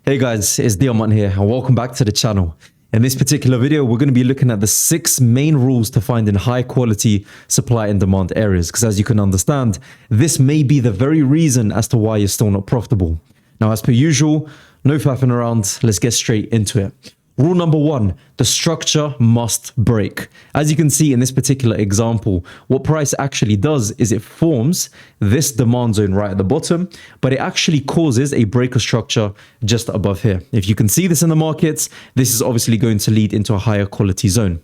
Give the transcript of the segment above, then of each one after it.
Hey guys, it's Diamant here and welcome back to the channel. In this particular video, we're going to be looking at the 6 main rules to find in high quality supply and demand areas. Because as you can understand, this may be the very reason as to why you're still not profitable. Now, as per usual, no faffing around, let's get straight into it. Rule number 1, the structure must break. As you can see in this particular example, what price actually does is it forms this demand zone right at the bottom, but it actually causes a breaker structure just above here. If you can see this in the markets, this is obviously going to lead into a higher quality zone.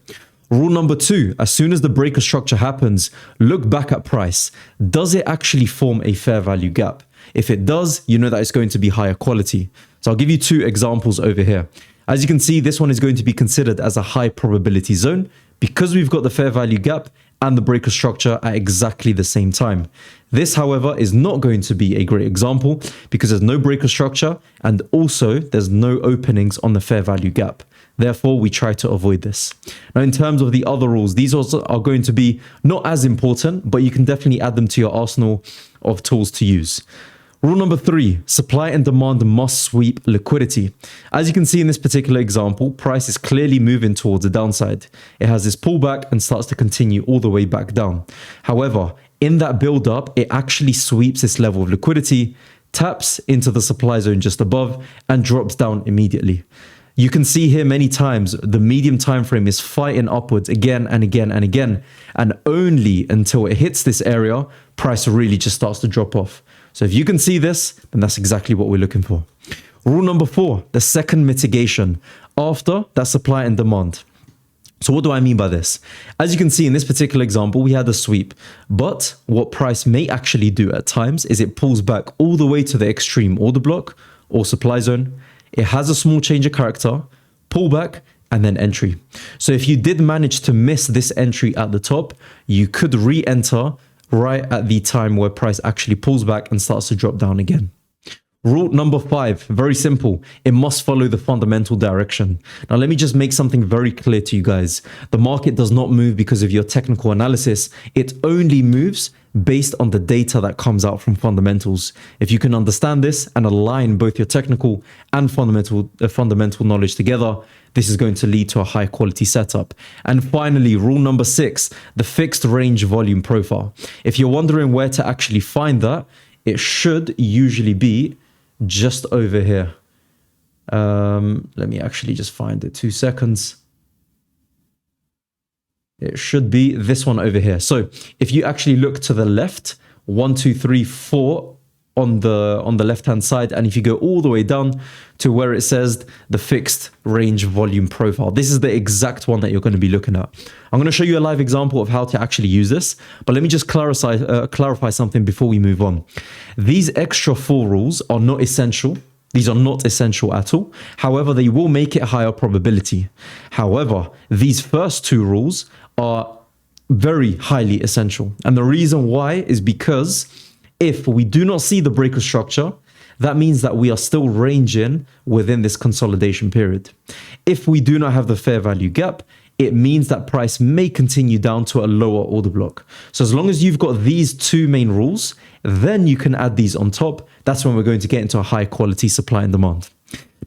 Rule number 2, as soon as the breaker structure happens, look back at price. Does it actually form a fair value gap? If it does, you know that it's going to be higher quality. So I'll give you 2 examples over here. As you can see, this one is going to be considered as a high probability zone because we've got the fair value gap and the breaker structure at exactly the same time. This, however, is not going to be a great example because there's no breaker structure and also there's no openings on the fair value gap. Therefore, we try to avoid this. Now, in terms of the other rules, these also are going to be not as important, but you can definitely add them to your arsenal of tools to use. Rule number 3, supply and demand must sweep liquidity. As you can see in this particular example, price is clearly moving towards the downside. It has this pullback and starts to continue all the way back down. However, in that build up, it actually sweeps this level of liquidity, taps into the supply zone just above and drops down immediately. You can see here many times the medium time frame is fighting upwards again and again and again, and only until it hits this area, price really just starts to drop off. So if you can see this, then that's exactly what we're looking for. Rule number 4, the second mitigation after that supply and demand. So what do I mean by this? As you can see in this particular example, we had a sweep, but what price may actually do at times is it pulls back all the way to the extreme order block or supply zone. It has a small change of character, pullback, and then entry. So if you did manage to miss this entry at the top, you could re-enter right at the time where price actually pulls back and starts to drop down again. Rule number 5, very simple. It must follow the fundamental direction. Now, let me just make something very clear to you guys. The market does not move because of your technical analysis. It only moves based on the data that comes out from fundamentals. If you can understand this and align both your technical and fundamental knowledge together, this is going to lead to a high quality setup. And finally, rule number 6, the fixed range volume profile. If you're wondering where to actually find that, it should usually be just over here. Let me actually just find it, 2 seconds. It should be this one over here. So if you actually look to the left, 1, 2, 3, 4 on the left hand side, and if you go all the way down to where it says the fixed range volume profile, this is the exact one that you're going to be looking at. I'm going to show you a live example of how to actually use this, but let me just clarify something before we move on. These extra 4 rules are not essential. These are not essential at all. However, they will make it higher probability. However, these first 2 rules are very highly essential. And the reason why is because if we do not see the breaker structure, that means that we are still ranging within this consolidation period. If we do not have the fair value gap, it means that price may continue down to a lower order block. So as long as you've got these 2 main rules, then you can add these on top. That's when we're going to get into a high quality supply and demand.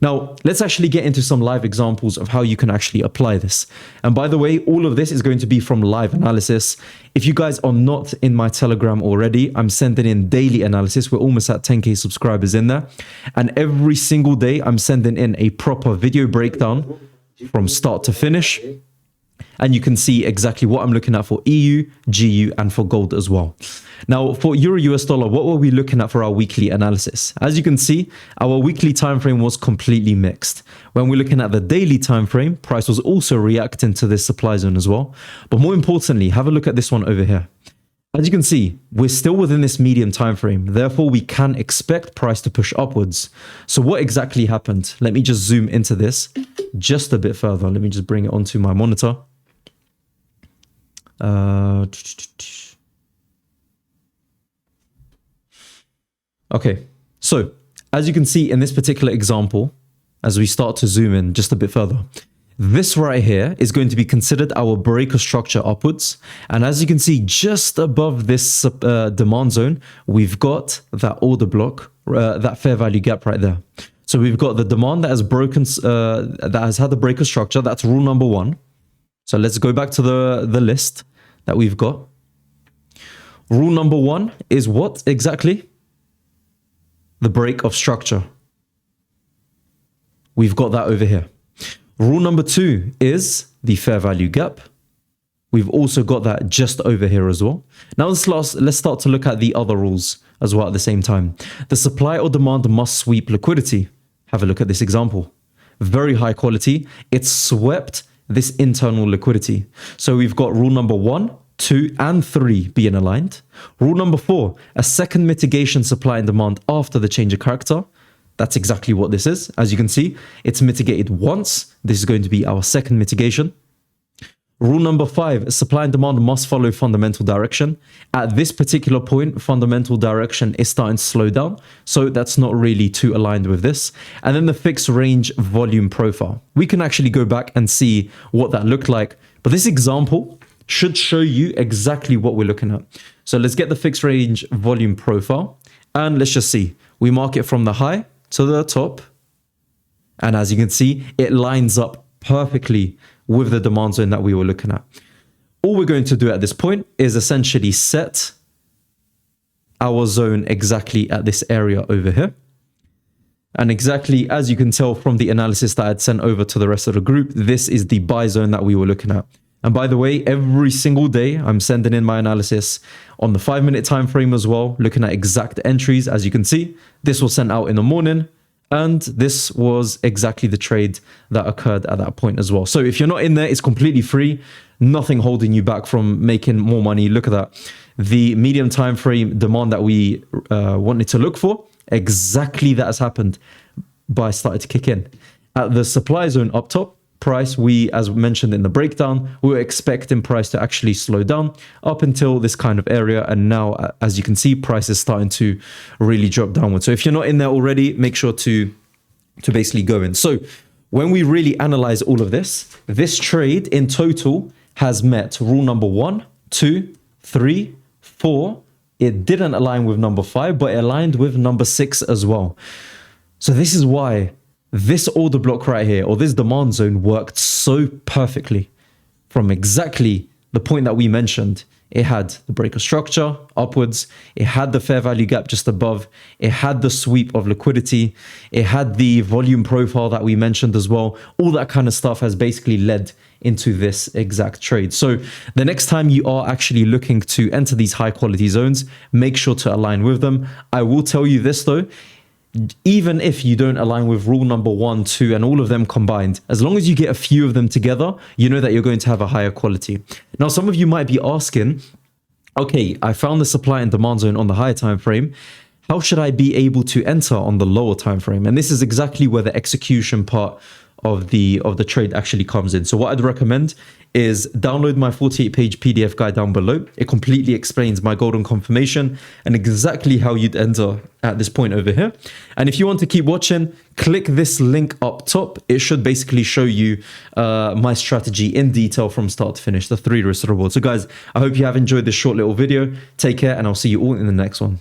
Now, let's actually get into some live examples of how you can actually apply this. And by the way, all of this is going to be from live analysis. If you guys are not in my Telegram already, I'm sending in daily analysis. We're almost at 10K subscribers in there. And every single day, I'm sending in a proper video breakdown from start to finish. And you can see exactly what I'm looking at for EU, GU, and for gold as well. Now, for Euro US dollar, what were we looking at for our weekly analysis? As you can see, our weekly time frame was completely mixed. When we're looking at the daily time frame, price was also reacting to this supply zone as well. But more importantly, have a look at this one over here. As you can see, we're still within this medium time frame. Therefore, we can expect price to push upwards. So what exactly happened? Let me just zoom into this just a bit further. Let me just bring it onto my monitor. Okay, so as you can see in this particular example, as we start to zoom in just a bit further, this right here is going to be considered our breaker structure upwards. And as you can see, just above this demand zone, we've got that order block, that fair value gap right there. So we've got the demand that has broken, that has had the breaker structure. That's rule number one. So let's go back to the list that we've got. Rule number one is what exactly? The break of structure. We've got that over here. Rule number two is the fair value gap. We've also got that just over here as well. Now let's start to look at the other rules as well at the same time. The supply or demand must sweep liquidity. Have a look at this example. Very high quality. It swept this internal liquidity. So we've got rule number 1, 2, and 3 being aligned. Rule number 4, a second mitigation supply and demand after the change of character. That's exactly what this is. As you can see, it's mitigated once. This is going to be our second mitigation. Rule number 5, supply and demand must follow fundamental direction. At this particular point, fundamental direction is starting to slow down, so that's not really too aligned with this. And then the fixed range volume profile. We can actually go back and see what that looked like, but this example should show you exactly what we're looking at. So let's get the fixed range volume profile, and let's just see. We mark it from the high to the top, and as you can see, it lines up perfectly with the demand zone that we were looking at. All we're going to do at this point is essentially set our zone exactly at this area over here. And exactly as you can tell from the analysis that I'd sent over to the rest of the group, this is the buy zone that we were looking at. And by the way, every single day I'm sending in my analysis on the 5-minute time frame as well, looking at exact entries. As you can see, this was sent out in the morning. And this was exactly the trade that occurred at that point as well. So if you're not in there, it's completely free. Nothing holding you back from making more money. Look at that. The medium time frame demand that we wanted to look for, exactly that has happened. Buy started to kick in. At the supply zone up top, price, as mentioned in the breakdown, we were expecting price to actually slow down up until this kind of area. And now, as you can see, price is starting to really drop downward. So if you're not in there already, make sure to basically go in. So when we really analyze all of this trade in total has met rule number 1, 2, 3, 4. It didn't align with number 5, but it aligned with number 6 as well. So this is why this order block right here, or this demand zone, worked so perfectly from exactly the point that we mentioned. It had the breaker structure upwards. It had the fair value gap just above. It had the sweep of liquidity. It had the volume profile that we mentioned as well. All that kind of stuff has basically led into this exact trade. So the next time you are actually looking to enter these high quality zones, make sure to align with them. I will tell you this though, even if you don't align with rule number 1, 2, and all of them combined, as long as you get a few of them together, you know that you're going to have a higher quality. Now, some of you might be asking, okay, I found the supply and demand zone on the higher time frame. How should I be able to enter on the lower time frame? And this is exactly where the execution part of the trade actually comes in. So what I'd recommend is download my 48-page PDF guide down below. It completely explains my golden confirmation and exactly how you'd enter at this point over here. And if you want to keep watching, click this link up top. It should basically show you my strategy in detail from start to finish, the 3 risk reward. So guys, I hope you have enjoyed this short little video. Take care, and I'll see you all in the next one.